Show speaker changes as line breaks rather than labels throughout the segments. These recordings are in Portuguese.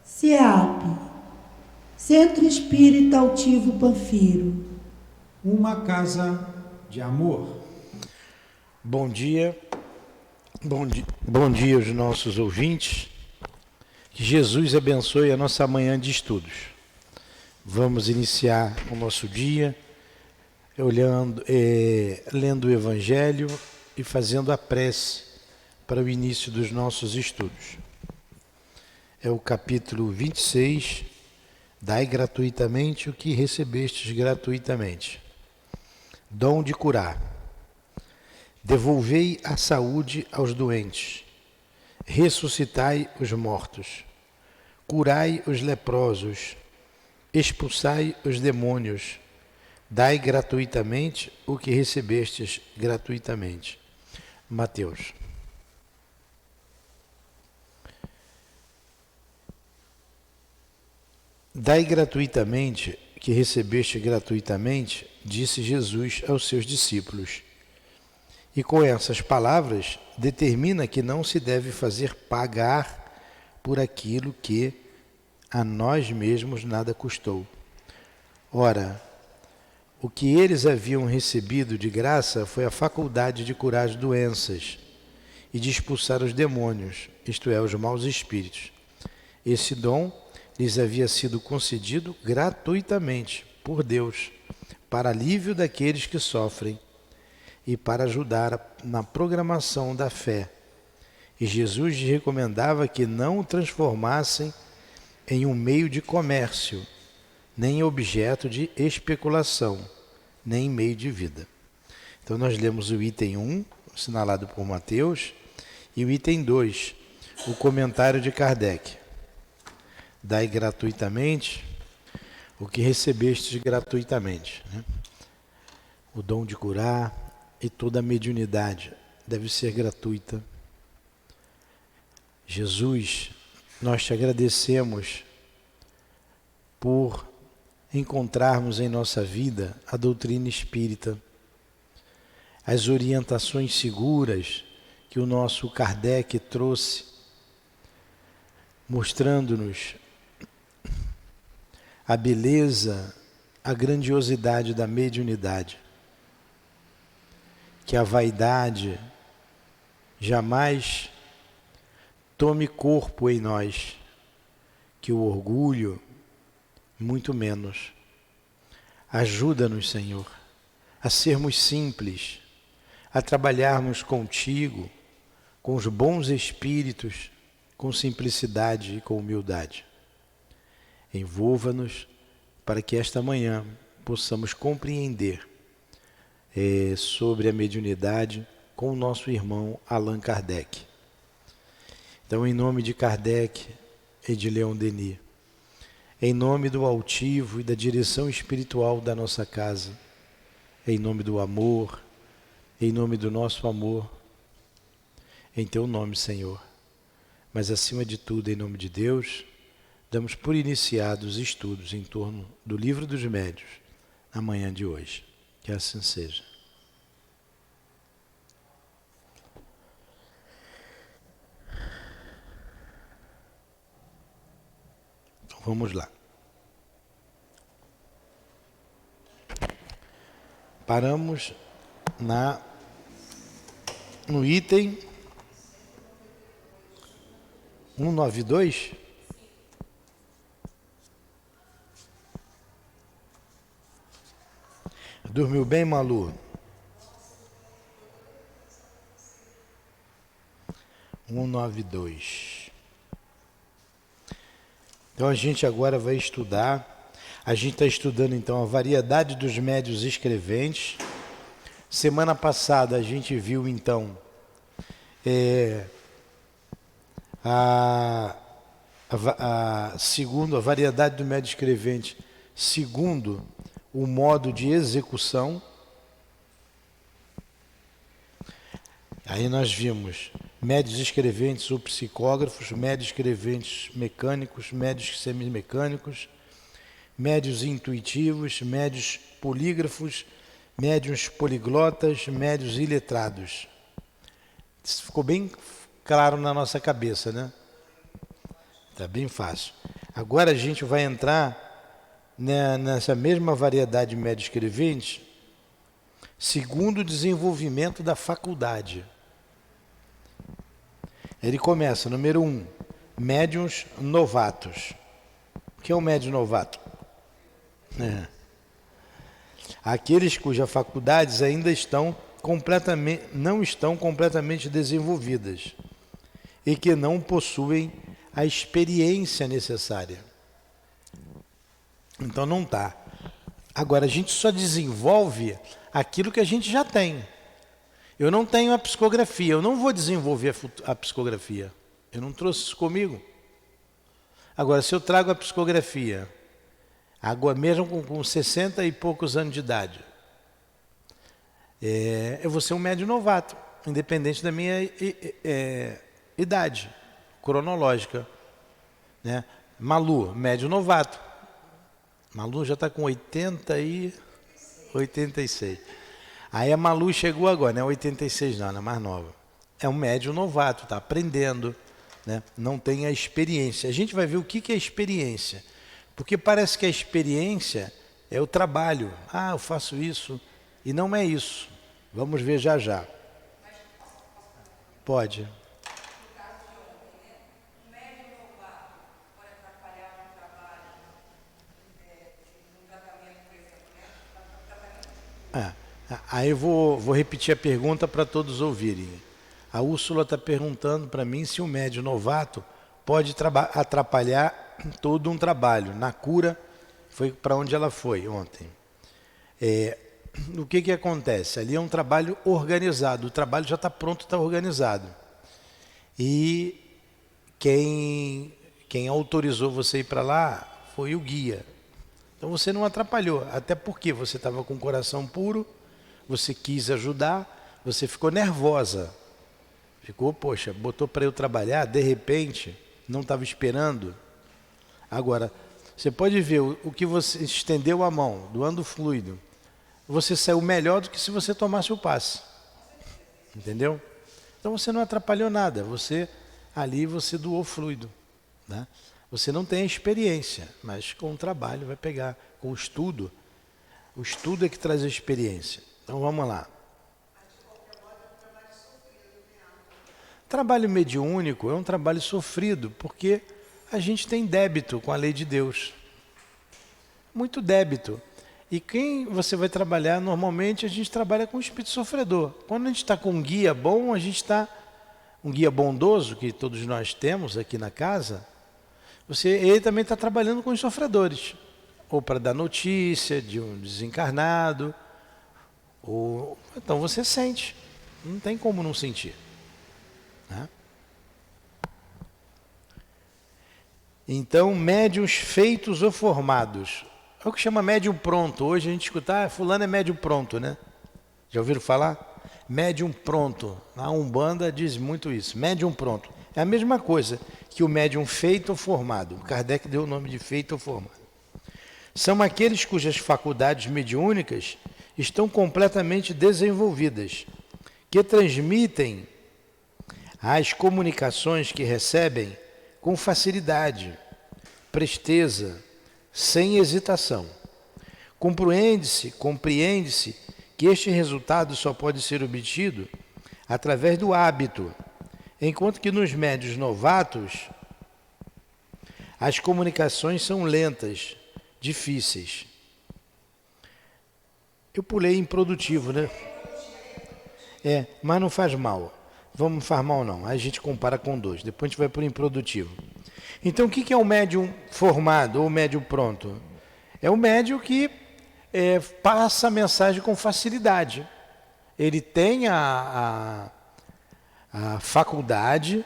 CEAP, Centro Espírita Altivo Panfiro.
Uma casa de amor.
Bom dia aos nossos ouvintes. Que Jesus abençoe a nossa manhã de estudos. Vamos iniciar o nosso dia lendo o Evangelho e fazendo a prece para o início dos nossos estudos. É o capítulo 26, Dai gratuitamente o que recebestes gratuitamente. Dom de curar. Devolvei a saúde aos doentes, ressuscitai os mortos, curai os leprosos, expulsai os demônios, dai gratuitamente o que recebestes gratuitamente. Mateus. Dai gratuitamente o que recebeste gratuitamente, disse Jesus aos seus discípulos. E com essas palavras, determina que não se deve fazer pagar por aquilo que a nós mesmos nada custou. Ora, o que eles haviam recebido de graça foi a faculdade de curar as doenças e de expulsar os demônios, isto é, os maus espíritos. Esse dom lhes havia sido concedido gratuitamente por Deus, para alívio daqueles que sofrem e para ajudar na programação da fé. E Jesus lhes recomendava que não o transformassem em um meio de comércio, nem objeto de especulação, nem meio de vida. Então nós lemos o item 1, assinalado por Mateus, e o item 2, o comentário de Kardec. Dai gratuitamente o que recebestes gratuitamente. O dom de curar e toda a mediunidade deve ser gratuita. Jesus, nós te agradecemos por encontrarmos em nossa vida a doutrina espírita, as orientações seguras que o nosso Kardec trouxe, mostrando-nos a beleza, a grandiosidade da mediunidade, que a vaidade jamais tome corpo em nós, que o orgulho, muito menos. Ajuda-nos, Senhor, a sermos simples, a trabalharmos contigo, com os bons espíritos, com simplicidade e com humildade. Envolva-nos para que esta manhã possamos compreender sobre a mediunidade com o nosso irmão Allan Kardec. Então, em nome de Kardec e de Leon Denis, em nome do altivo e da direção espiritual da nossa casa, em nome do amor, em nome do nosso amor, em teu nome, Senhor, mas acima de tudo, em nome de Deus, damos por iniciados os estudos em torno do Livro dos Médiuns, na manhã de hoje. Que assim seja. Então vamos lá. Paramos no item 192. Dormiu bem, Malu? 192. Então a gente agora vai estudar. A gente está estudando então a variedade dos médiuns escreventes. Semana passada a gente viu então a variedade do médium escrevente segundo o modo de execução. Aí nós vimos médios escreventes ou psicógrafos, médios escreventes mecânicos, médios semimecânicos, médios intuitivos, médios polígrafos, médios poliglotas, médios iletrados. Isso ficou bem claro na nossa cabeça, né? Está bem fácil. Agora a gente vai entrar nessa mesma variedade de médio escrevente, segundo o desenvolvimento da faculdade. Ele começa, número 1, médiuns novatos. O que é um médium novato? Aqueles cujas faculdades ainda não estão completamente desenvolvidas e que não possuem a experiência necessária. Então não está. Agora, a gente só desenvolve aquilo que a gente já tem. Eu não tenho a psicografia, eu não vou desenvolver a psicografia. Eu não trouxe isso comigo. Agora, se eu trago a psicografia, mesmo com 60 e poucos anos de idade, eu vou ser um médium novato, independente da minha idade cronológica. Né? Malu, médium novato. Malu já está com 86. Aí a Malu chegou agora, não é 86 não, ela é mais nova. É um médium novato, está aprendendo, né? Não tem a experiência. A gente vai ver o que é experiência. Porque parece que a experiência é o trabalho. Ah, eu faço isso. E não é isso. Vamos ver já já. Pode. Aí eu vou repetir a pergunta para todos ouvirem. A Úrsula está perguntando para mim se o médium novato pode atrapalhar todo um trabalho. Na cura, foi para onde ela foi ontem. O que acontece? Ali é um trabalho organizado, o trabalho já está pronto, está organizado. E quem autorizou você ir para lá foi o guia. Então você não atrapalhou, até porque você estava com o coração puro, você quis ajudar, você ficou nervosa. Poxa, botou para eu trabalhar, de repente, não estava esperando. Agora, você pode ver o que você estendeu a mão, doando fluido. Você saiu melhor do que se você tomasse o passe. Entendeu? Então você não atrapalhou nada, você doou fluido. Né? Você não tem a experiência, mas com o trabalho vai pegar, com o estudo. O estudo é que traz a experiência. Então vamos lá. Trabalho mediúnico é um trabalho sofrido, porque a gente tem débito com a lei de Deus. Muito débito. E quem você vai trabalhar, normalmente a gente trabalha com o espírito sofredor. Quando a gente está com um guia bom, a gente está, um guia bondoso, que todos nós temos aqui na casa, ele também está trabalhando com os sofredores. Ou para dar notícia de um desencarnado, então você sente. Não tem como não sentir. Né? Então, médiuns feitos ou formados. É o que chama médium pronto. Hoje a gente escuta, fulano é médium pronto, né? Já ouviram falar? Médium pronto. A Umbanda diz muito isso, médium pronto. É a mesma coisa que o médium feito ou formado. O Kardec deu o nome de feito ou formado. São aqueles cujas faculdades mediúnicas estão completamente desenvolvidas, que transmitem as comunicações que recebem com facilidade, presteza, sem hesitação. Compreende-se que este resultado só pode ser obtido através do hábito, enquanto que nos médiuns novatos as comunicações são lentas, difíceis. Eu pulei improdutivo, né? Mas não faz mal. Não faz mal não. Aí a gente compara com 2. Depois a gente vai para o improdutivo. Então o que é o médium formado ou o médium pronto? É o médium que passa a mensagem com facilidade. Ele tem a faculdade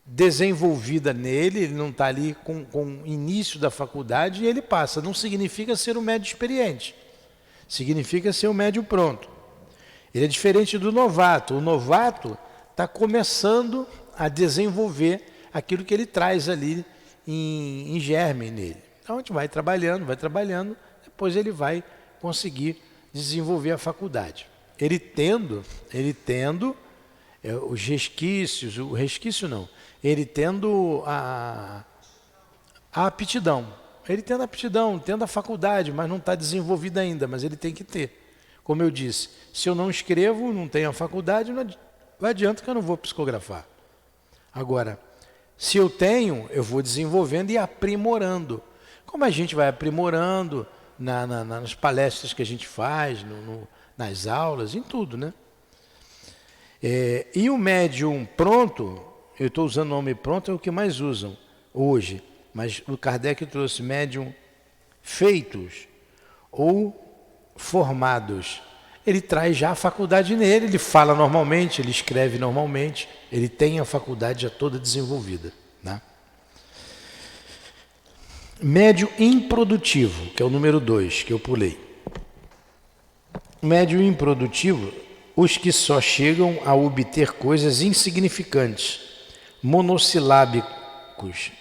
desenvolvida nele, ele não está ali com o início da faculdade e ele passa. Não significa ser um médium experiente. Significa ser um médium pronto. Ele é diferente do novato. O novato está começando a desenvolver aquilo que ele traz ali em germe nele. Então a gente vai trabalhando, depois ele vai conseguir desenvolver a faculdade. Ele tendo os resquícios, ele tendo a aptidão. Ele tendo a aptidão, tendo a faculdade, mas não está desenvolvida ainda, mas ele tem que ter. Como eu disse, se eu não escrevo, não tenho a faculdade, não adianta que eu não vou psicografar. Agora, se eu tenho, eu vou desenvolvendo e aprimorando. Como a gente vai aprimorando nas palestras que a gente faz, nas aulas, em tudo, né? E o médium pronto, eu estou usando o nome pronto, é o que mais usam hoje. Mas o Kardec trouxe médium feitos ou formados. Ele traz já a faculdade nele, ele fala normalmente, ele escreve normalmente, ele tem a faculdade já toda desenvolvida, né? Médium improdutivo, que é o número 2, que eu pulei. Médium improdutivo, os que só chegam a obter coisas insignificantes, monossílabos,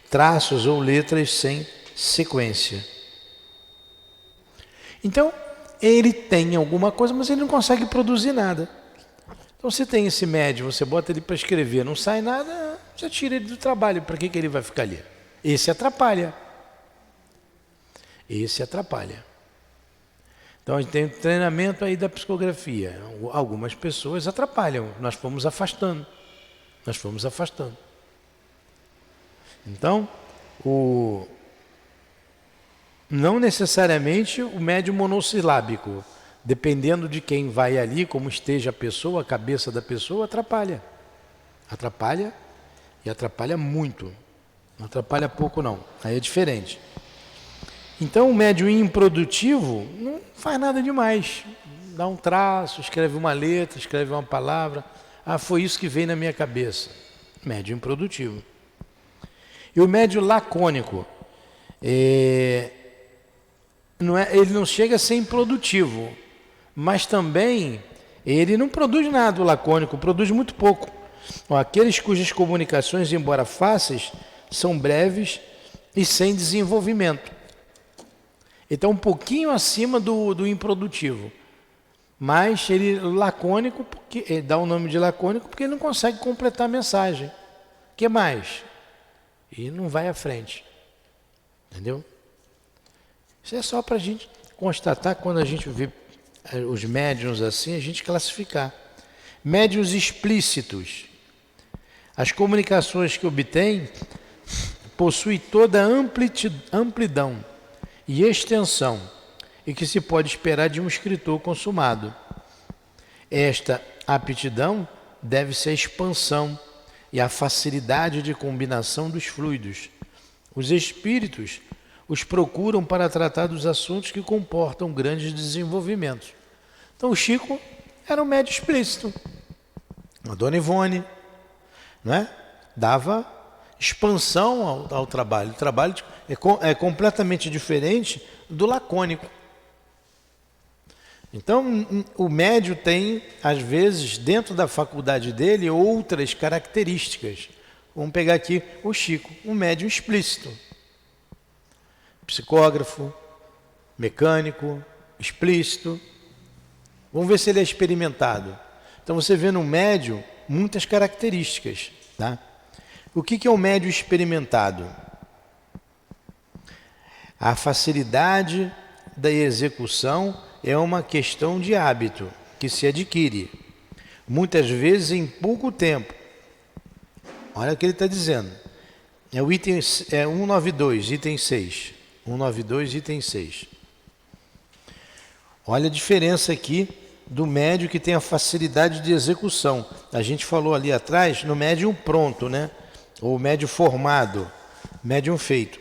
traços ou letras sem sequência. Então, ele tem alguma coisa, mas ele não consegue produzir nada. Então, você tem esse médium, você bota ele para escrever, não sai nada, já tira ele do trabalho. Para que ele vai ficar ali? Esse atrapalha. Esse atrapalha. Então, a gente tem um treinamento aí da psicografia. Algumas pessoas atrapalham, nós fomos afastando. Então, não necessariamente o médium monossilábico, dependendo de quem vai ali, como esteja a pessoa, a cabeça da pessoa, atrapalha. Atrapalha e atrapalha muito. Não atrapalha pouco não, aí é diferente. Então o médium improdutivo não faz nada demais. Dá um traço, escreve uma letra, escreve uma palavra. Ah, foi isso que veio na minha cabeça. Médium improdutivo. E o médium lacônico, ele não chega a ser improdutivo, mas também ele não produz nada, o lacônico, produz muito pouco. Aqueles cujas comunicações, embora fáceis, são breves e sem desenvolvimento. Então, um pouquinho acima do improdutivo. Mas ele lacônico, porque ele dá o nome de lacônico porque ele não consegue completar a mensagem. O que mais? E não vai à frente. Entendeu? Isso é só para a gente constatar, quando a gente vê os médiuns assim, a gente classificar. Médiuns explícitos. As comunicações que obtém possuem toda a amplidão e extensão e que se pode esperar de um escritor consumado. Esta aptidão deve-se à expansão e à facilidade de combinação dos fluidos. Os espíritos os procuram para tratar dos assuntos que comportam grandes desenvolvimentos. Então o Chico era um médium explícito. A Dona Ivone, não é? Dava expansão ao trabalho. O trabalho é completamente diferente do lacônico. Então, o médium tem, às vezes, dentro da faculdade dele, outras características. Vamos pegar aqui o Chico, um médium explícito. Psicógrafo, mecânico, explícito. Vamos ver se ele é experimentado. Então, você vê no médium muitas características. Tá? O que é o médium experimentado? A facilidade da execução é uma questão de hábito que se adquire, muitas vezes em pouco tempo. Olha o que ele está dizendo. É o item 192, item 6. 192, item 6. Olha a diferença aqui do médium que tem a facilidade de execução. A gente falou ali atrás no médium pronto, né? Ou médium formado, médium feito.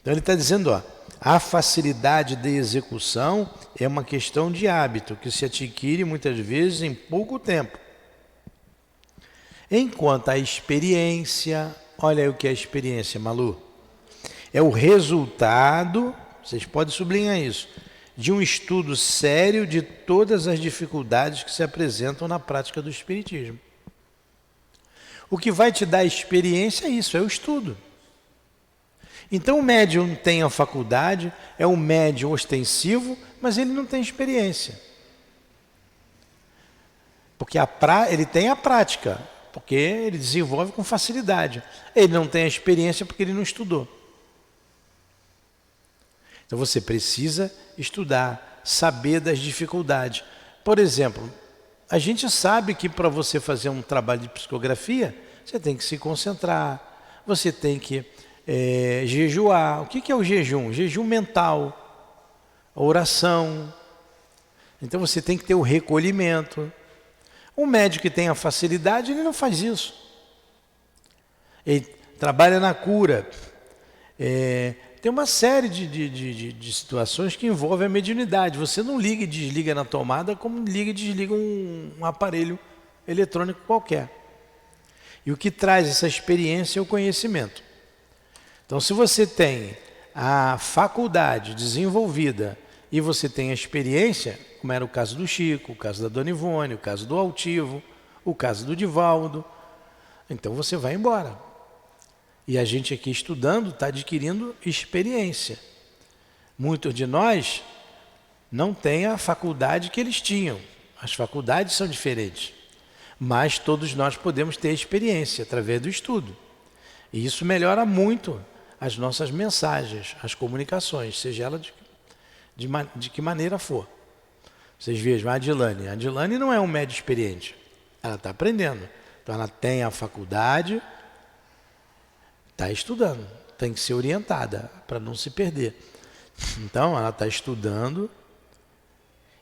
Então ele está dizendo, ó, a facilidade de execução é uma questão de hábito que se adquire muitas vezes em pouco tempo. Enquanto a experiência, olha aí o que é a experiência, Malu, é o resultado, vocês podem sublinhar isso, de um estudo sério de todas as dificuldades que se apresentam na prática do espiritismo. O que vai te dar experiência é isso, é o estudo. Então o médium tem a faculdade, é um médium ostensivo, mas ele não tem experiência. Porque ele tem a prática. porque ele desenvolve com facilidade. Ele não tem a experiência porque ele não estudou. Então você precisa estudar, saber das dificuldades. Por exemplo, a gente sabe que para você fazer um trabalho de psicografia, você tem que se concentrar, você tem que jejuar. O que é o jejum? Jejum mental, a oração. Então você tem que ter o recolhimento. Um médico que tem a facilidade, ele não faz isso. Ele trabalha na cura. Tem uma série de situações que envolvem a mediunidade. Você não liga e desliga na tomada como liga e desliga um aparelho eletrônico qualquer. E o que traz essa experiência é o conhecimento. Então, se você tem a faculdade desenvolvida e você tem a experiência, como era o caso do Chico, o caso da Dona Ivone, o caso do Altivo, o caso do Divaldo, então você vai embora. E a gente aqui estudando está adquirindo experiência. Muitos de nós não têm a faculdade que eles tinham. As faculdades são diferentes. Mas todos nós podemos ter experiência através do estudo. E isso melhora muito as nossas mensagens, as comunicações, seja ela de que maneira for. Vocês vejam, a Adilane não é um médium experiente. Ela está aprendendo. Então ela tem a faculdade, está estudando, tem que ser orientada para não se perder. Então ela está estudando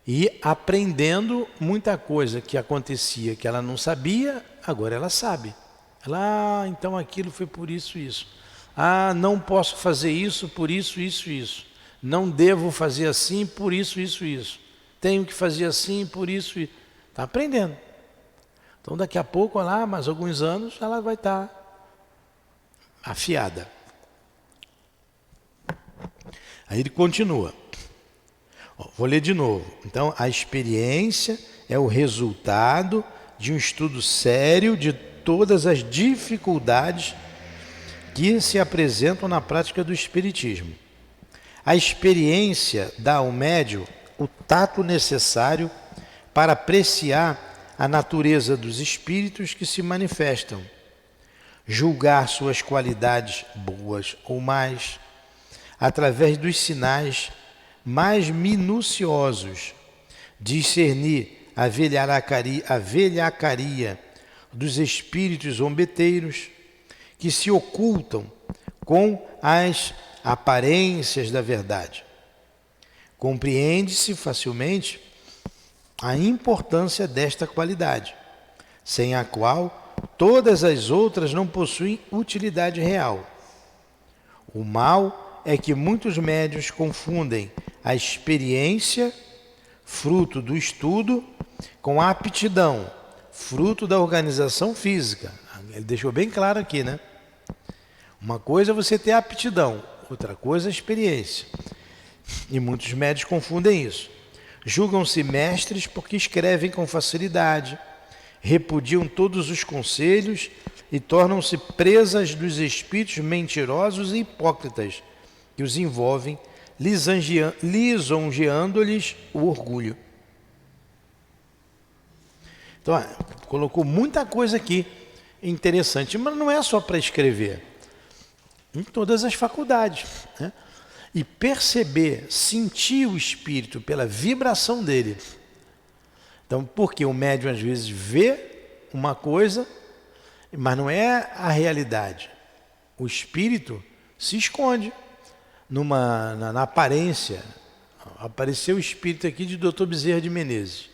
e aprendendo muita coisa que acontecia que ela não sabia, agora ela sabe. Ela, então aquilo foi por isso, isso. Não posso fazer isso por isso, isso, isso. Não devo fazer assim por isso, isso, isso. Tenho que fazer assim por isso, isso. Está aprendendo. Então daqui a pouco, lá, mais alguns anos, ela vai estar afiada. Aí ele continua. Vou ler de novo. Então, a experiência é o resultado de um estudo sério de todas as dificuldades que se apresentam na prática do espiritismo. A experiência dá ao médium o tato necessário para apreciar a natureza dos espíritos que se manifestam, julgar suas qualidades boas ou más, através dos sinais mais minuciosos, discernir a velhacaria dos espíritos zombeteiros que se ocultam com as aparências da verdade. Compreende-se facilmente a importância desta qualidade, sem a qual todas as outras não possuem utilidade real. O mal é que muitos médiuns confundem a experiência, fruto do estudo, com a aptidão, fruto da organização física. Ele deixou bem claro aqui, né? Uma coisa é você ter aptidão, outra coisa é a experiência. E muitos médiuns confundem isso. Julgam-se mestres porque escrevem com facilidade, repudiam todos os conselhos e tornam-se presas dos espíritos mentirosos e hipócritas que os envolvem, lisonjeando-lhes o orgulho. Então, colocou muita coisa aqui interessante, mas não é só para escrever. Em todas as faculdades, né? E perceber, sentir o espírito pela vibração dele. Então, porque o médium às vezes vê uma coisa, mas não é a realidade. O espírito se esconde na aparência. Apareceu o espírito aqui de Dr. Bezerra de Menezes.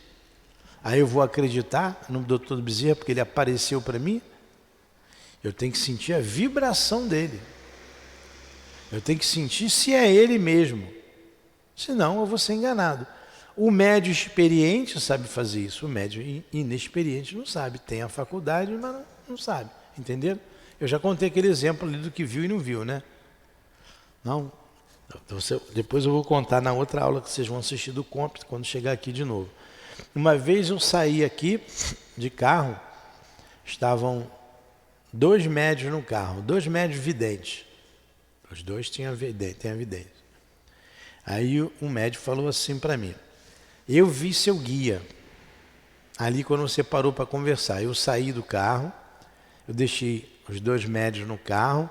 Aí eu vou acreditar no Dr. Bezerra porque ele apareceu para mim? Eu tenho que sentir a vibração dele. Eu tenho que sentir se é ele mesmo. Senão eu vou ser enganado. O médium experiente sabe fazer isso. O médium inexperiente não sabe. Tem a faculdade, mas não sabe. Entenderam? Eu já contei aquele exemplo ali do que viu e não viu, né? Não? Depois eu vou contar na outra aula que vocês vão assistir do Compre, quando chegar aqui de novo. Uma vez eu saí aqui de carro, estavam 2 médios no carro, 2 médios videntes. Os 2 têm a vidência. Aí um médium falou assim para mim: eu vi seu guia ali quando você parou para conversar. Eu saí do carro, eu deixei os 2 médios no carro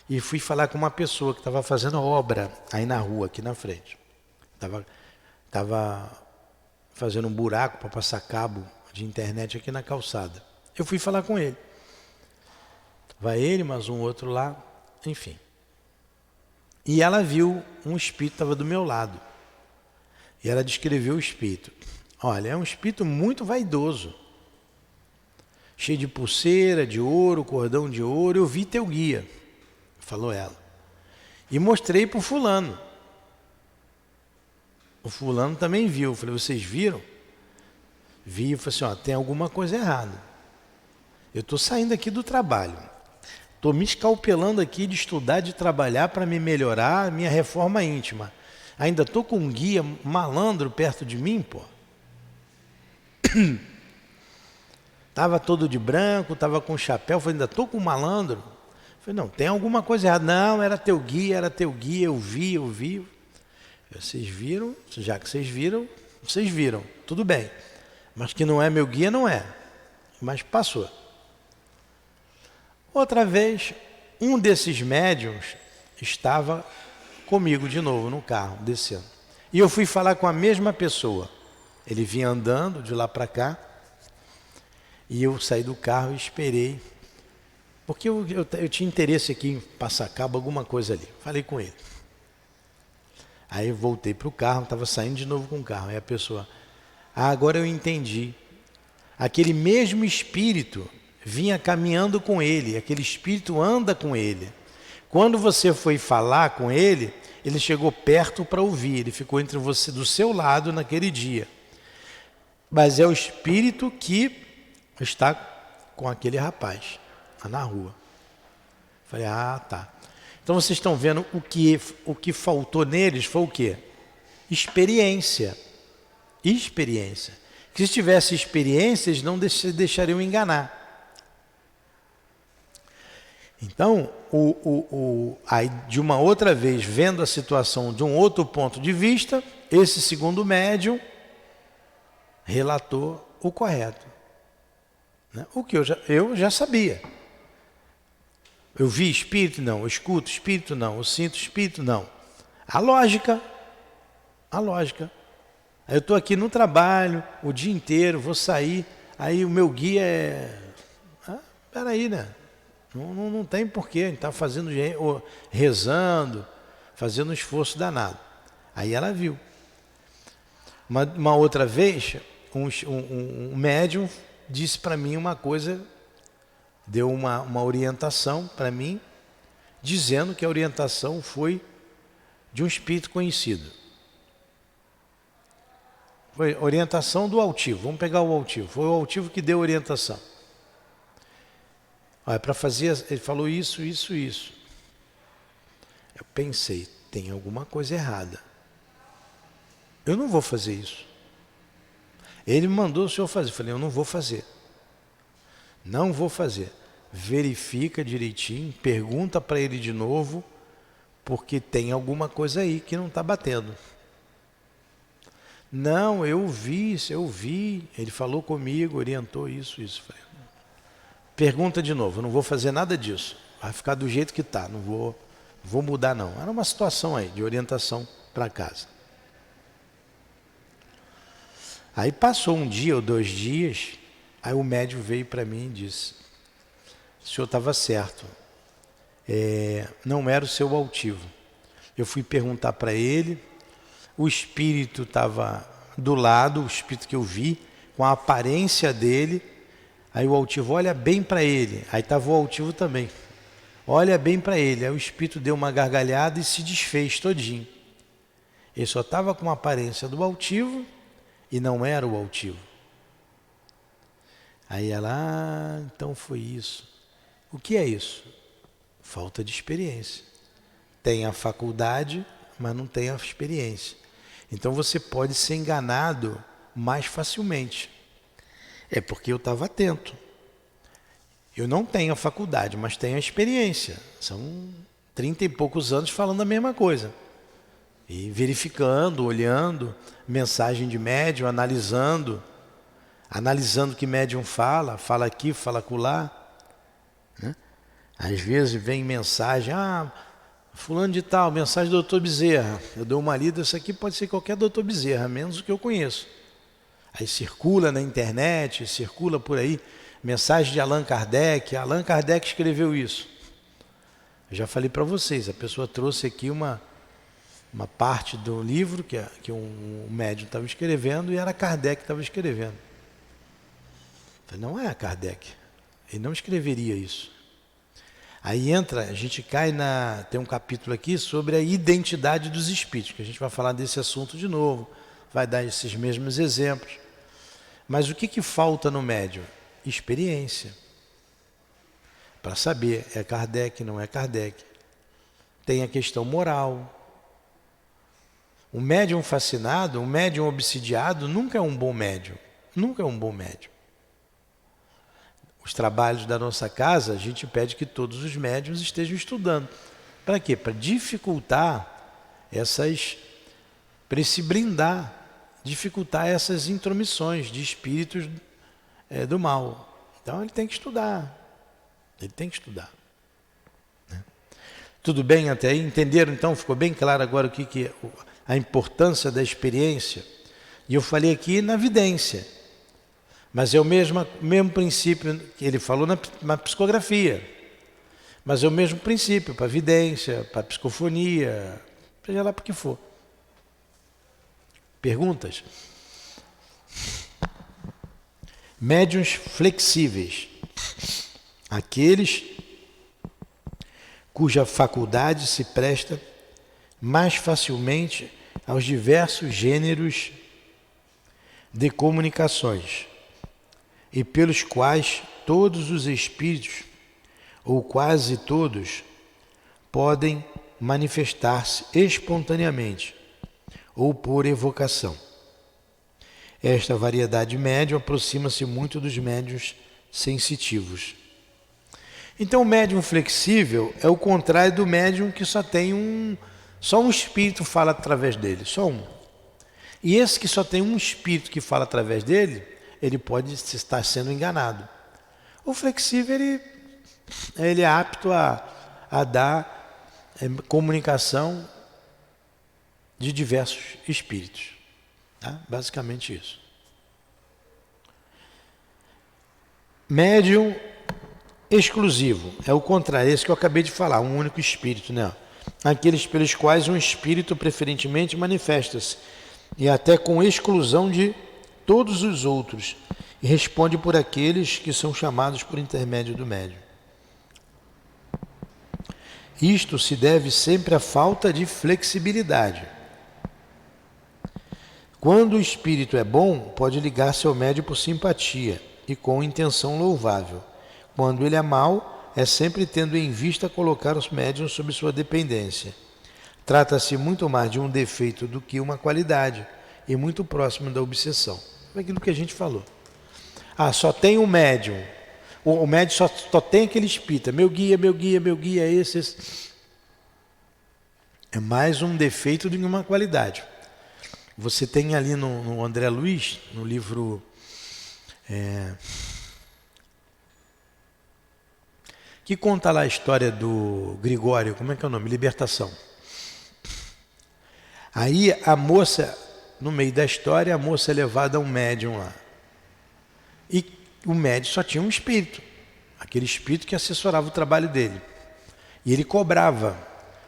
e fui falar com uma pessoa que estava fazendo obra aí na rua, aqui na frente. Estava fazendo um buraco para passar cabo de internet aqui na calçada. Eu fui falar com ele. Vai ele, mais um outro lá, enfim. E ela viu um espírito, estava do meu lado. E ela descreveu o espírito. Olha, é um espírito muito vaidoso. Cheio de pulseira, de ouro, cordão de ouro. Eu vi teu guia, falou ela. E mostrei para o fulano. O fulano também viu. Eu falei, vocês viram? Vi e falei assim, ó, tem alguma coisa errada. Eu estou saindo aqui do trabalho. Estou me escalpelando aqui de estudar, de trabalhar para me melhorar a minha reforma íntima. Ainda estou com um guia malandro perto de mim, pô. Estava todo de branco, estava com chapéu, falei, ainda estou com um malandro. Falei, não, tem alguma coisa errada. Não, era teu guia, eu vi. Vocês viram, já que vocês viram, tudo bem. Mas que não é meu guia, não é. Mas passou. Outra vez, um desses médiuns estava comigo de novo no carro, descendo. E eu fui falar com a mesma pessoa. Ele vinha andando de lá para cá. E eu saí do carro e esperei. Porque eu tinha interesse aqui em passar cabo, alguma coisa ali. Falei com ele. Aí eu voltei para o carro, estava saindo de novo com o carro. Aí a pessoa, agora eu entendi. Aquele mesmo espírito vinha caminhando com ele, aquele espírito anda com ele. Quando você foi falar com ele, ele chegou perto para ouvir, ele ficou entre você, do seu lado naquele dia. Mas é o espírito que está com aquele rapaz, lá na rua. Falei, tá. Então vocês estão vendo o que faltou neles foi o quê? Experiência. Que se tivesse experiência, eles não deixariam enganar. Então, aí, de uma outra vez, vendo a situação de um outro ponto de vista, esse segundo médium relatou o correto. Né? O que eu já sabia. Eu vi espírito? Não. Eu escuto espírito? Não. Eu sinto espírito? Não. A lógica. Aí eu estou aqui no trabalho, o dia inteiro, vou sair, aí o meu guia é... peraí, né? Não tem porquê, a gente está fazendo, rezando, fazendo um esforço danado. Aí ela viu. Uma outra vez, um médium disse para mim uma coisa, deu uma orientação para mim, dizendo que a orientação foi de um espírito conhecido. Foi orientação do altivo, vamos pegar o altivo, foi o altivo que deu a orientação. Para fazer, ele falou isso. Eu pensei, tem alguma coisa errada. Eu não vou fazer isso. Ele me mandou o senhor fazer. Eu falei, eu não vou fazer. Não vou fazer. Verifica direitinho, pergunta para ele de novo, porque tem alguma coisa aí que não está batendo. Não, eu vi. Ele falou comigo, orientou isso. Falei, pergunta de novo, eu não vou fazer nada disso. Vai ficar do jeito que está, não vou mudar não. Era uma situação aí de orientação para casa. Aí passou um dia ou 2 dias, aí o médium veio para mim e disse, o senhor estava certo, não era o seu altivo. Eu fui perguntar para ele, o espírito estava do lado, o espírito que eu vi, com a aparência dele. Aí o altivo olha bem para ele, aí estava o altivo também, olha bem para ele, aí o espírito deu uma gargalhada e se desfez todinho. Ele só estava com a aparência do altivo e não era o altivo. Aí ela, então foi isso. O que é isso? Falta de experiência. Tem a faculdade, mas não tem a experiência. Então você pode ser enganado mais facilmente. É porque eu estava atento. Eu não tenho a faculdade, mas tenho a experiência. São 30 e poucos anos falando a mesma coisa. E verificando, olhando, mensagem de médium, analisando o que médium fala aqui, fala acolá. né? Às vezes vem mensagem, fulano de tal, mensagem do Dr. Bezerra. Eu dou uma lida, isso aqui pode ser qualquer Dr. Bezerra, menos o que eu conheço. Aí circula na internet, circula por aí, mensagem de Allan Kardec. Allan Kardec escreveu isso. Eu já falei para vocês, a pessoa trouxe aqui uma parte do livro que um médium estava escrevendo e era Kardec que estava escrevendo. Eu falei, não é Kardec, ele não escreveria isso. Aí a gente cai tem um capítulo aqui sobre a identidade dos espíritos, que a gente vai falar desse assunto de novo, vai dar esses mesmos exemplos. Mas o que falta no médium? Experiência. Para saber, é Kardec, não é Kardec. Tem a questão moral. O médium fascinado, o médium obsidiado, nunca é um bom médium. Nunca é um bom médium. Os trabalhos da nossa casa, a gente pede que todos os médiuns estejam estudando. Para quê? Para dificultar para se blindar, dificultar essas intromissões de espíritos do mal. Então ele tem que estudar. Ele tem que estudar. Né? Tudo bem até aí? Entenderam então? Ficou bem claro agora a importância da experiência? E eu falei aqui na vidência. Mas é o mesmo princípio que ele falou na psicografia. Mas é o mesmo princípio para a vidência, para a psicofonia, seja lá para o que for. Perguntas? Médiuns flexíveis. Aqueles cuja faculdade se presta mais facilmente aos diversos gêneros de comunicações e pelos quais todos os espíritos, ou quase todos, podem manifestar-se espontaneamente ou por evocação. Esta variedade médium aproxima-se muito dos médiuns sensitivos. Então o médium flexível é o contrário do médium que só um espírito fala através dele, só um. E esse que só tem um espírito que fala através dele, ele pode estar sendo enganado. O flexível, ele é apto a dar comunicação de diversos espíritos. Tá? Basicamente isso. Médium exclusivo, é o contrário, esse que eu acabei de falar, um único espírito, né? Aqueles pelos quais um espírito preferentemente manifesta-se, e até com exclusão de todos os outros, e responde por aqueles que são chamados por intermédio do médium. Isto se deve sempre à falta de flexibilidade. Quando o espírito é bom, pode ligar-se ao médium por simpatia e com intenção louvável. Quando ele é mau, é sempre tendo em vista colocar os médiuns sob sua dependência. Trata-se muito mais de um defeito do que uma qualidade, e muito próximo da obsessão. É aquilo que a gente falou. Só tem um médium. O médium só tem aquele espírita. Meu guia, esse. É mais um defeito do que uma qualidade. Você tem ali no André Luiz, no livro... que conta lá a história do Gregório, como é que é o nome? Libertação. Aí a moça, no meio da história, a moça é levada a um médium lá. E o médium só tinha um espírito, aquele espírito que assessorava o trabalho dele. E ele cobrava,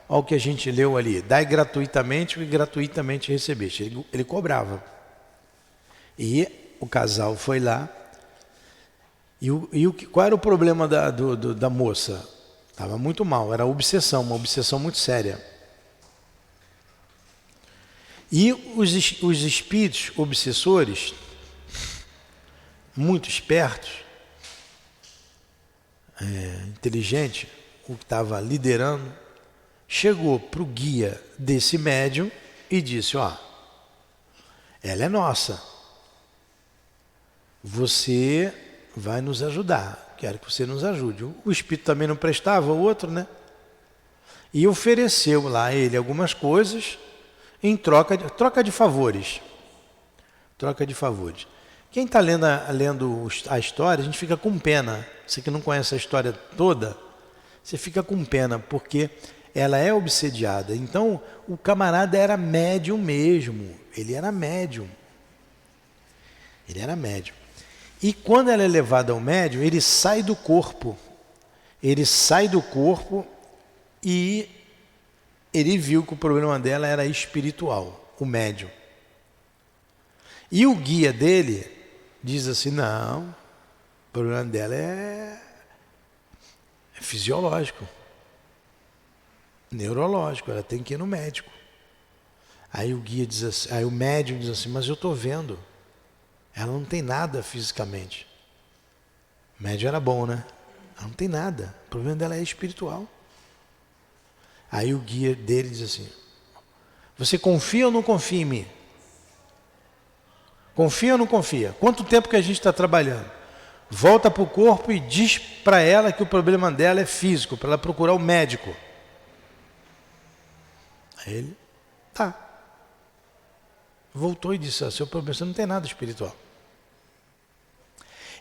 olha o que a gente leu ali, dai gratuitamente o que gratuitamente recebeste. Ele cobrava. E o casal foi lá. Qual era o problema da moça? Estava muito mal, era obsessão, uma obsessão muito séria. E os espíritos obsessores, muito espertos, inteligente, o que estava liderando, chegou para o guia desse médium e disse, ela é nossa, você vai nos ajudar, quero que você nos ajude. O espírito também não prestava, o outro, né? E ofereceu lá a ele algumas coisas em troca de favores. Troca de favores. Quem está lendo a história, a gente fica com pena. você que não conhece a história toda, você fica com pena, porque ela é obsediada. Então, o camarada era médium mesmo. Ele era médium. Ele era médium. E quando ela é levada ao médium, ele sai do corpo. Ele sai do corpo e ele viu que o problema dela era espiritual, o médium. E o guia dele diz assim, não, o problema dela é fisiológico, neurológico, ela tem que ir no médico. Aí o guia diz assim, aí o médium diz assim, mas eu estou vendo, ela não tem nada fisicamente. O médium era bom, né? Ela não tem nada, o problema dela é espiritual. Aí o guia dele diz assim, você confia ou não confia em mim? Confia ou não confia? Quanto tempo que a gente está trabalhando? Volta para o corpo e diz para ela que o problema dela é físico, para ela procurar o médico. Aí ele, tá. Voltou e disse, seu problema, você não tem nada espiritual.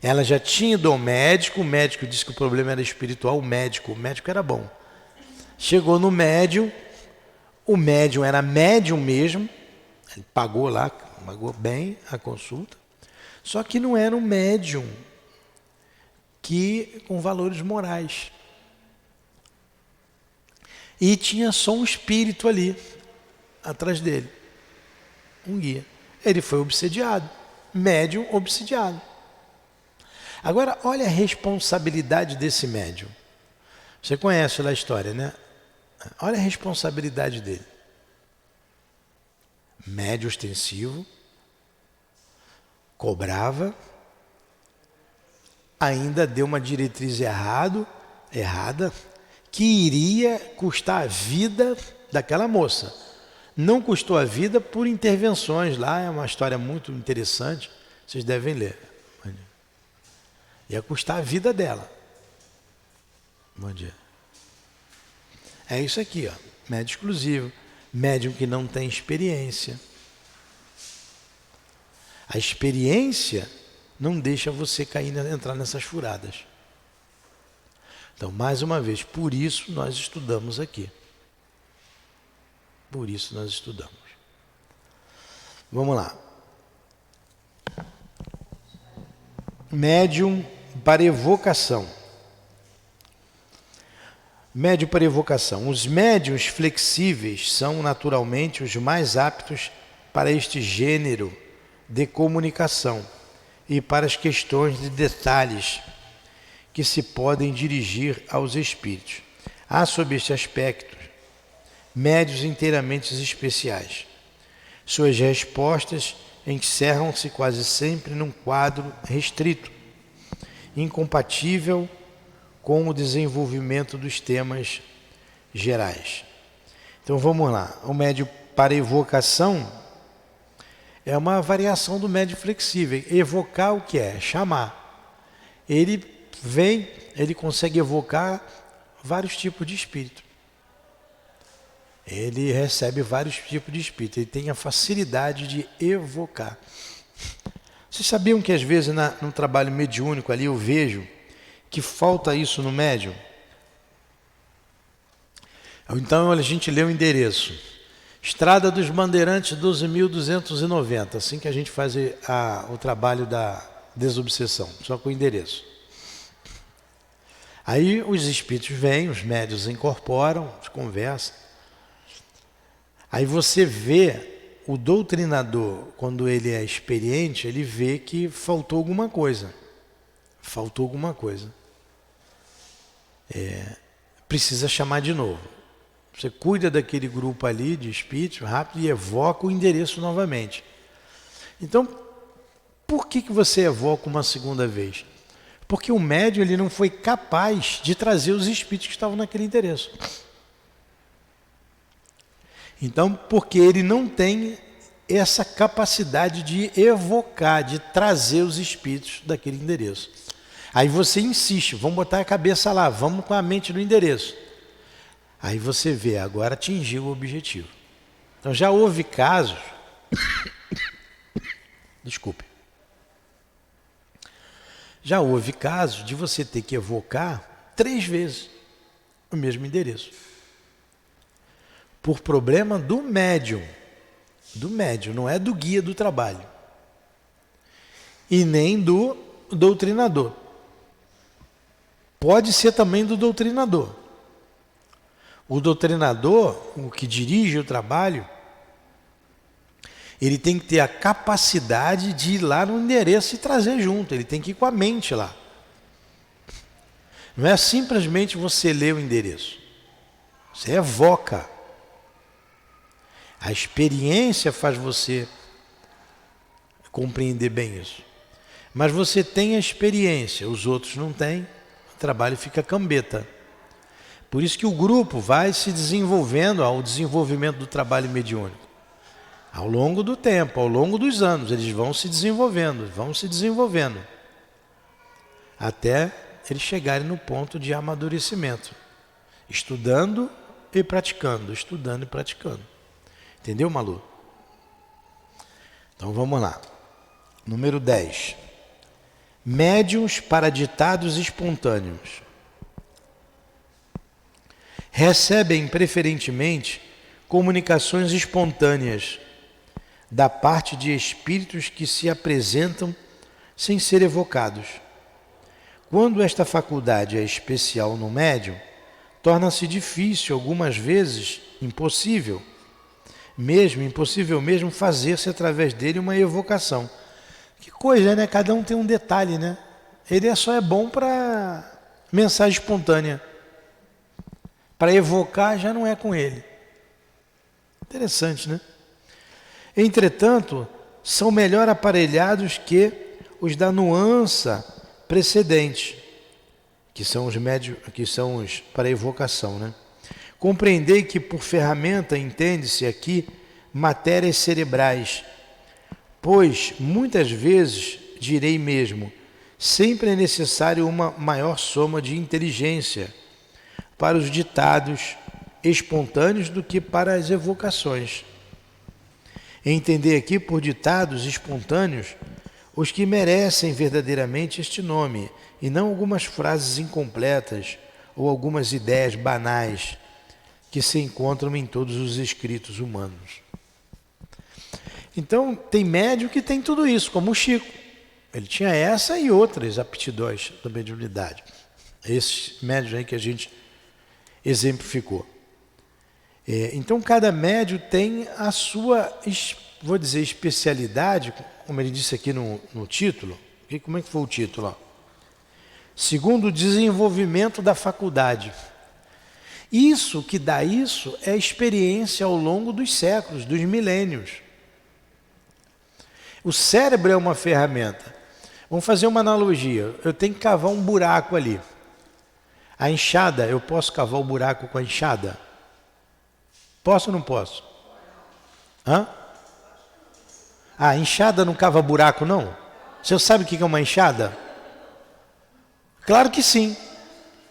Ela já tinha ido ao médico, o médico disse que o problema era espiritual, o médico era bom. Chegou no médium, o médium era médium mesmo, ele pagou lá, pagou bem a consulta, só que não era um médium com valores morais. E tinha só um espírito ali, atrás dele, um guia. Ele foi obsediado, médium obsediado. Agora, olha a responsabilidade desse médium. Você conhece lá a história, né? Olha a responsabilidade dele. Médio ostensivo, cobrava, ainda deu uma diretriz errada, que iria custar a vida daquela moça. Não custou a vida por intervenções lá, é uma história muito interessante, vocês devem ler. Ia custar a vida dela. Bom dia. É isso aqui, ó, médium exclusivo, médium que não tem experiência. A experiência não deixa você entrar nessas furadas. Então, mais uma vez, por isso nós estudamos aqui. Por isso nós estudamos. Vamos lá. Médium para evocação. Médium para evocação. Os médiuns flexíveis são naturalmente os mais aptos para este gênero de comunicação e para as questões de detalhes que se podem dirigir aos espíritos. Há, sob este aspecto, médiuns inteiramente especiais. Suas respostas encerram-se quase sempre num quadro restrito, incompatível com o desenvolvimento dos temas gerais. Então vamos lá. O médium para evocação é uma variação do médium flexível. Evocar o que é? Chamar. Ele vem, ele consegue evocar vários tipos de espírito. Ele recebe vários tipos de espírito. Ele tem a facilidade de evocar. Vocês sabiam que às vezes no trabalho mediúnico ali eu vejo que falta isso no médium? Então a gente lê o endereço. Estrada dos Bandeirantes 12.290, assim que a gente faz o trabalho da desobsessão, só com o endereço. Aí os espíritos vêm, os médiuns incorporam, conversam. Aí você vê o doutrinador, quando ele é experiente, ele vê que faltou alguma coisa. Faltou alguma coisa. Precisa chamar de novo. Você cuida daquele grupo ali de espíritos rápido e evoca o endereço novamente. Então, por que você evoca uma segunda vez? Porque o médium ele não foi capaz de trazer os espíritos que estavam naquele endereço. Então, porque ele não tem essa capacidade de evocar, de trazer os espíritos daquele endereço. Aí você insiste, vamos botar a cabeça lá, vamos com a mente no endereço. Aí você vê, agora atingiu o objetivo. Então já houve casos, Já houve casos de você ter que evocar 3 vezes o mesmo endereço. Por problema do médium. Do médium, não é do guia do trabalho. E nem do doutrinador. Pode ser também do doutrinador. O doutrinador, o que dirige o trabalho, ele tem que ter a capacidade de ir lá no endereço e trazer junto. Ele tem que ir com a mente lá. Não é simplesmente você ler o endereço. Você evoca. A experiência faz você compreender bem isso. Mas você tem a experiência, os outros não têm, o trabalho fica cambeta. Por isso que o grupo vai se desenvolvendo ao desenvolvimento do trabalho mediúnico. Ao longo do tempo, ao longo dos anos, eles vão se desenvolvendo, até eles chegarem no ponto de amadurecimento, estudando e praticando. Entendeu, Malu? Então vamos lá. Número 10. Médiuns para ditados espontâneos. Recebem preferentemente comunicações espontâneas da parte de espíritos que se apresentam sem ser evocados. Quando esta faculdade é especial no médium, torna-se difícil, algumas vezes impossível mesmo fazer-se através dele uma evocação. Que coisa, né? Cada um tem um detalhe, né? Ele só é bom para mensagem espontânea. Para evocar já não é com ele. Interessante, né? Entretanto, são melhor aparelhados que os da nuança precedente, que são os para evocação, né? Compreendei que por ferramenta entende-se aqui matérias cerebrais, pois muitas vezes, direi mesmo, sempre é necessário uma maior soma de inteligência para os ditados espontâneos do que para as evocações. Entender aqui por ditados espontâneos os que merecem verdadeiramente este nome, e não algumas frases incompletas ou algumas ideias banais que se encontram em todos os escritos humanos. Então, tem médium que tem tudo isso, como o Chico. Ele tinha essa e outras aptidões da mediunidade. Esses médios aí que a gente exemplificou. Então, cada médium tem a sua, vou dizer, especialidade, como ele disse aqui no título. Como é que foi o título? Ó? Segundo o desenvolvimento da faculdade. Isso que dá isso é experiência ao longo dos séculos, dos milênios. O cérebro é uma ferramenta. Vamos fazer uma analogia. Eu tenho que cavar um buraco ali. A enxada, eu posso cavar o buraco com a enxada? Posso ou não posso? Hã? A enxada não cava buraco, não? Você sabe o que é uma enxada? Claro que sim.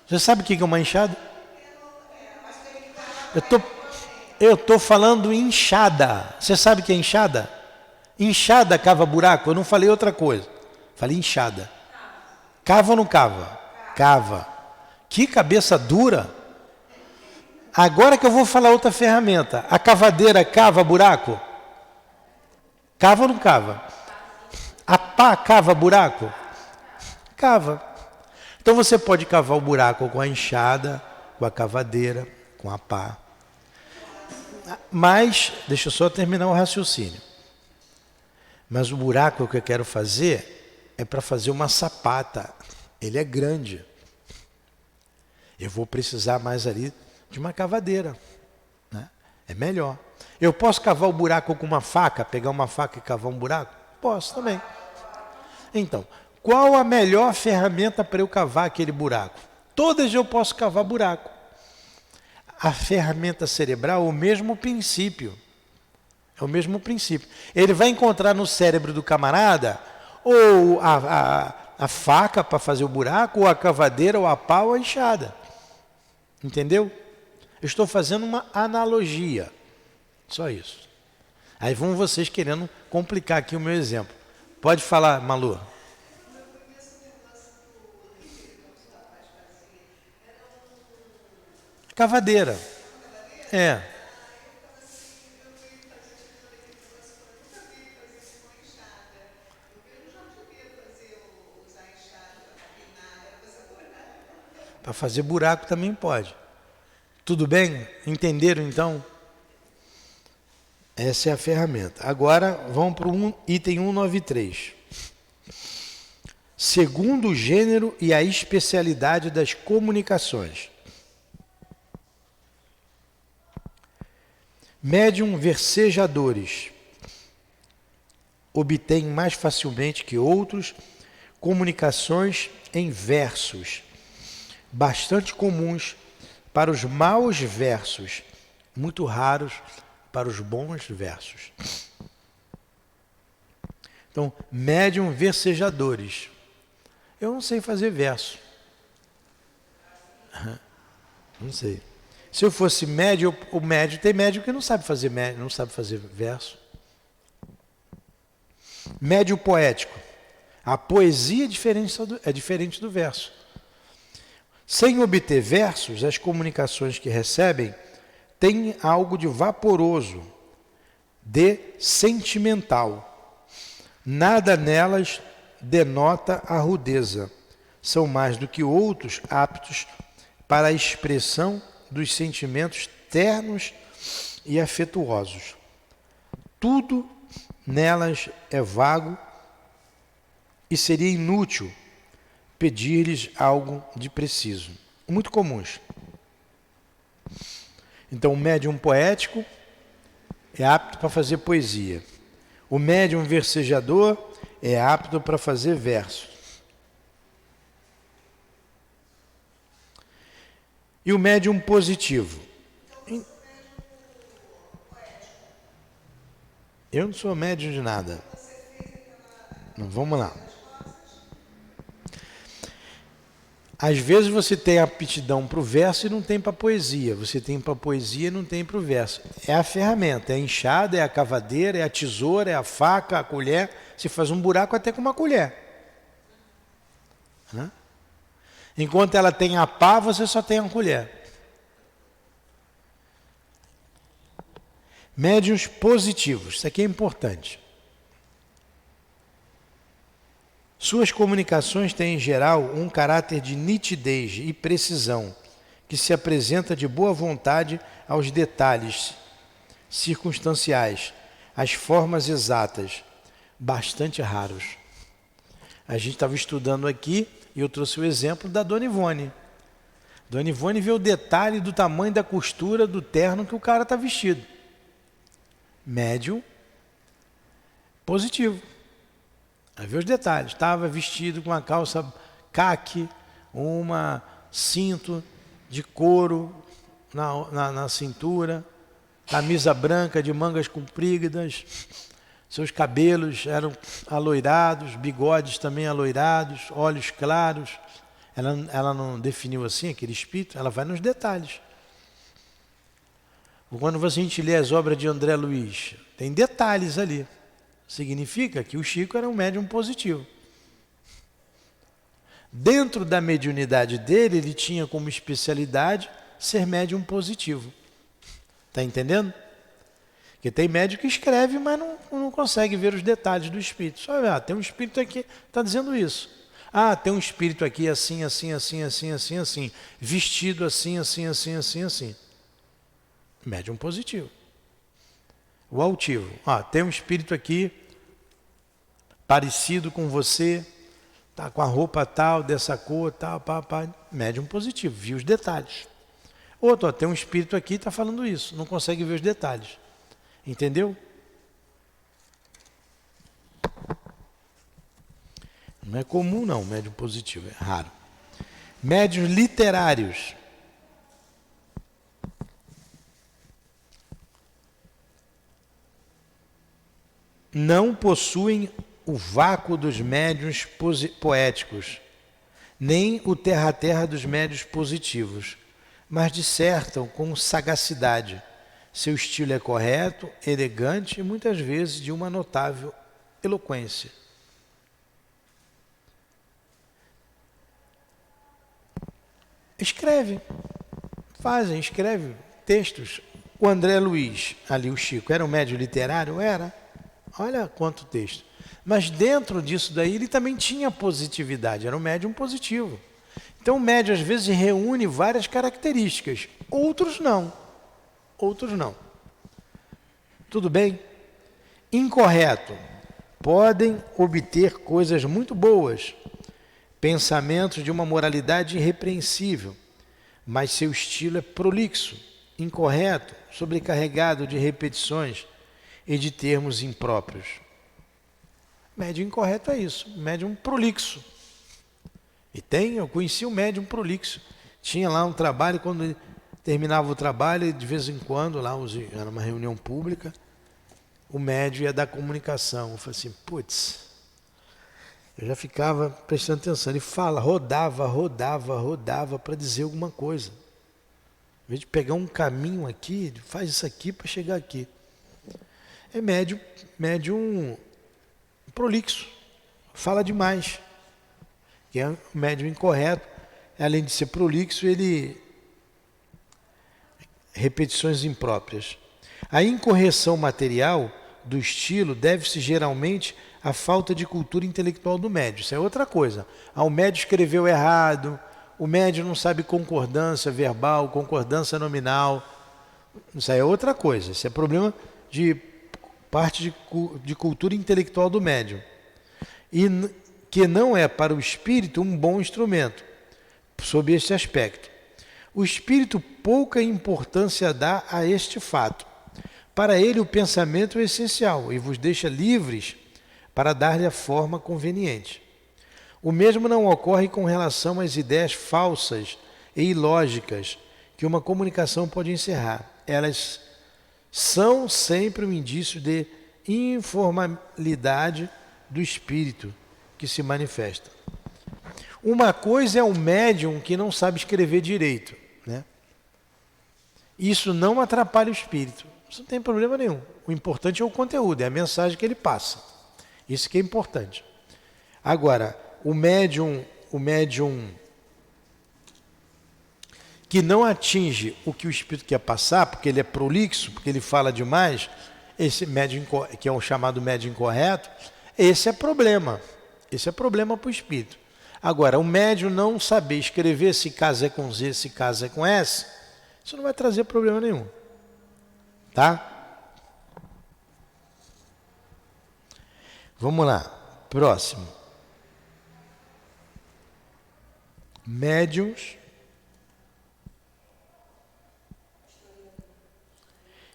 Você sabe o que é uma enxada? Eu tô falando enxada. Você sabe o que é enxada? Enxada cava buraco. Eu não falei outra coisa. Falei enxada. Cava ou não cava? Cava. Que cabeça dura. Agora que eu vou falar outra ferramenta. A cavadeira cava buraco? Cava ou não cava? A pá cava buraco? Cava. Então você pode cavar o buraco com a enxada, com a cavadeira, com a pá. Mas, deixa eu só terminar o raciocínio. Mas o buraco que eu quero fazer é para fazer uma sapata. Ele é grande. Eu vou precisar mais ali de uma cavadeira, né? É melhor. Eu posso cavar o buraco com uma faca, pegar uma faca e cavar um buraco? Posso também. Então, qual a melhor ferramenta para eu cavar aquele buraco? Todas eu posso cavar buraco. A ferramenta cerebral é o mesmo princípio. É o mesmo princípio. Ele vai encontrar no cérebro do camarada ou a faca para fazer o buraco, ou a cavadeira, ou a pá, ou a enxada. Entendeu? Eu estou fazendo uma analogia. Só isso. Aí vão vocês querendo complicar aqui o meu exemplo. Pode falar, Malu. Cavadeira. É. Para fazer buraco também pode. Tudo bem? Entenderam então? Essa é a ferramenta. Agora vamos para o item 193. Segundo o gênero e a especialidade das comunicações. Médium versejadores obtêm mais facilmente que outros comunicações em versos, bastante comuns para os maus versos, muito raros para os bons versos. Então, médium versejadores. Eu não sei fazer verso. Não sei. Se eu fosse médium, o médium tem médium que não sabe fazer verso. Médium poético. A poesia é diferente do verso. Sem obter versos, as comunicações que recebem têm algo de vaporoso, de sentimental. Nada nelas denota a rudeza. São mais do que outros aptos para a expressão dos sentimentos ternos e afetuosos. Tudo nelas é vago e seria inútil pedir-lhes algo de preciso. Muito comuns. Então, o médium poético é apto para fazer poesia. O médium versejador é apto para fazer verso. E o médium positivo? Eu não sou médium de nada. Não, vamos lá. Às vezes você tem aptidão para o verso e não tem para a poesia. Você tem para a poesia e não tem para o verso. É a ferramenta, é a enxada, é a cavadeira, é a tesoura, é a faca, a colher. Você faz um buraco até com uma colher. Né? Enquanto ela tem a pá, você só tem a colher. Médiuns positivos, isso aqui é importante. Suas comunicações têm, em geral, um caráter de nitidez e precisão, que se apresenta de boa vontade aos detalhes circunstanciais, às formas exatas, bastante raros. A gente estava estudando aqui e eu trouxe o exemplo da Dona Ivone. Dona Ivone vê o detalhe do tamanho da costura do terno que o cara está vestido. Médium positivo. Aí vê os detalhes. Estava vestido com uma calça caque, uma cinto de couro na cintura, camisa branca de mangas compridas, seus cabelos eram aloirados, bigodes também aloirados, olhos claros. Ela não definiu assim aquele espírito, ela vai nos detalhes. Quando a gente lê as obras de André Luiz, tem detalhes ali. Significa que o Chico era um médium positivo. Dentro da mediunidade dele, ele tinha como especialidade ser médium positivo. Está entendendo? Porque tem médium que escreve, mas não consegue ver os detalhes do espírito. Só tem um espírito aqui, está dizendo isso. Tem um espírito aqui assim, assim, assim, assim, assim, assim. Vestido assim, assim, assim, assim, assim. Médium positivo. O altivo. Tem um espírito aqui parecido com você, tá com a roupa tal, dessa cor, tal, médium positivo, viu os detalhes. Outro, tem um espírito aqui, está falando isso, não consegue ver os detalhes. Entendeu? Não é comum não, médium positivo, é raro. Médiuns literários. Não possuem o vácuo dos médiuns poéticos, nem o terra-terra dos médiuns positivos, mas dissertam com sagacidade. Seu estilo é correto, elegante e muitas vezes de uma notável eloquência. Escreve. Fazem, escrevem textos. O André Luiz, ali o Chico, era um médium literário? Era. Olha quanto texto. Mas dentro disso daí ele também tinha positividade, era um médium positivo. Então o médium às vezes reúne várias características, outros não. Outros não. Tudo bem? Incorreto. Podem obter coisas muito boas, pensamentos de uma moralidade irrepreensível, mas seu estilo é prolixo, incorreto, sobrecarregado de repetições e de termos impróprios. Médium incorreto é isso, médium prolixo. E eu conheci um médium prolixo. Tinha lá um trabalho, quando ele terminava o trabalho, de vez em quando, lá era uma reunião pública, o médium ia dar comunicação. Eu falei assim, putz, eu já ficava prestando atenção. Ele rodava para dizer alguma coisa. Em vez de pegar um caminho aqui, ele faz isso aqui para chegar aqui. É médium prolixo, fala demais. Que é um médium incorreto. Além de ser prolixo, ele repetições impróprias. A incorreção material do estilo deve-se geralmente à falta de cultura intelectual do médium. Isso é outra coisa. O médium escreveu errado, o médium não sabe concordância verbal, concordância nominal. Isso aí é outra coisa. Isso é problema de parte de cultura intelectual do médium. E que não é para o espírito um bom instrumento, sob este aspecto. O espírito pouca importância dá a este fato. Para ele o pensamento é essencial e vos deixa livres para dar-lhe a forma conveniente. O mesmo não ocorre com relação às ideias falsas e ilógicas que uma comunicação pode encerrar. Elas são sempre um indício de informalidade do espírito que se manifesta. Uma coisa é um médium que não sabe escrever direito, né? Isso não atrapalha o espírito. Isso não tem problema nenhum. O importante é o conteúdo, é a mensagem que ele passa. Isso que é importante. Agora, o médium que não atinge o que o espírito quer passar, porque ele é prolixo, porque ele fala demais, esse médium, que é o chamado médium incorreto, esse é problema. Esse é problema para o espírito. Agora, o médium não saber escrever se caso é com Z, se caso é com S, isso não vai trazer problema nenhum. Tá? Vamos lá. Próximo. Médiuns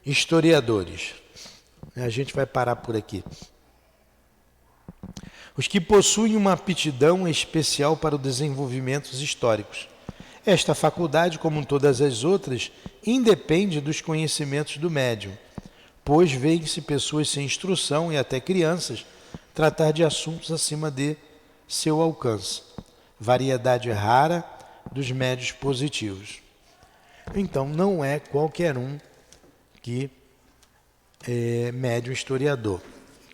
historiadores. A gente vai parar por aqui. Os que possuem uma aptidão especial para os desenvolvimentos históricos. Esta faculdade, como todas as outras, independe dos conhecimentos do médium, pois veem-se pessoas sem instrução e até crianças tratar de assuntos acima de seu alcance. Variedade rara dos médiuns positivos. Então, não é qualquer um que é médium historiador.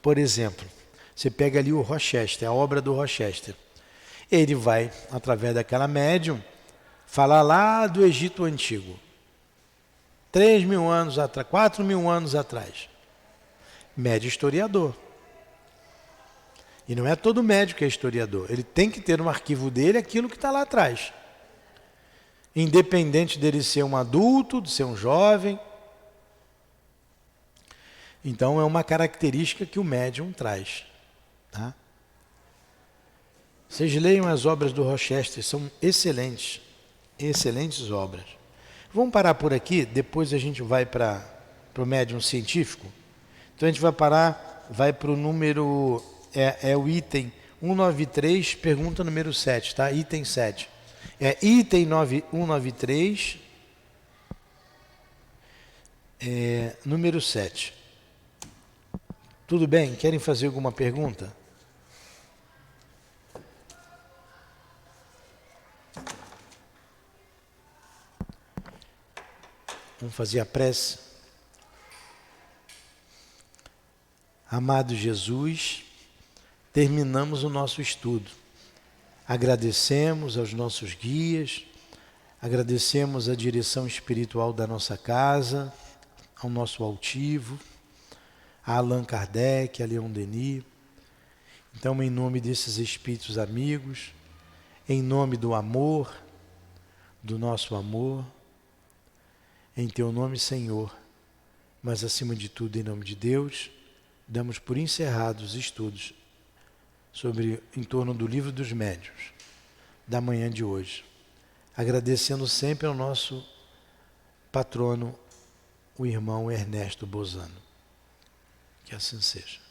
Por exemplo, você pega ali o Rochester, a obra do Rochester. Ele vai, através daquela médium, falar lá do Egito Antigo. 3.000 anos atrás, 4.000 anos atrás. Médium historiador. E não é todo médium que é historiador. Ele tem que ter no arquivo dele aquilo que está lá atrás. Independente dele ser um adulto, de ser um jovem. Então é uma característica que o médium traz. Tá? Vocês leiam as obras do Rochester, são excelentes. Excelentes obras. Vamos parar por aqui, depois a gente vai para o médium científico. Então a gente vai parar, vai para o número, é o item 193, pergunta número 7, tá? Item 7. É item 193, número 7. Tudo bem? Querem fazer alguma pergunta? Vamos fazer a prece. Amado Jesus, terminamos o nosso estudo. Agradecemos aos nossos guias, Agradecemos a direção espiritual da nossa casa, ao nosso altivo, a Allan Kardec, a Leon Denis. Então, em nome desses espíritos amigos, em nome do amor, do nosso amor, em Teu nome, Senhor, mas acima de tudo, em nome de Deus, damos por encerrados os estudos em torno do Livro dos Médiuns, da manhã de hoje. Agradecendo sempre ao nosso patrono, o irmão Ernesto Bozano. Que assim seja.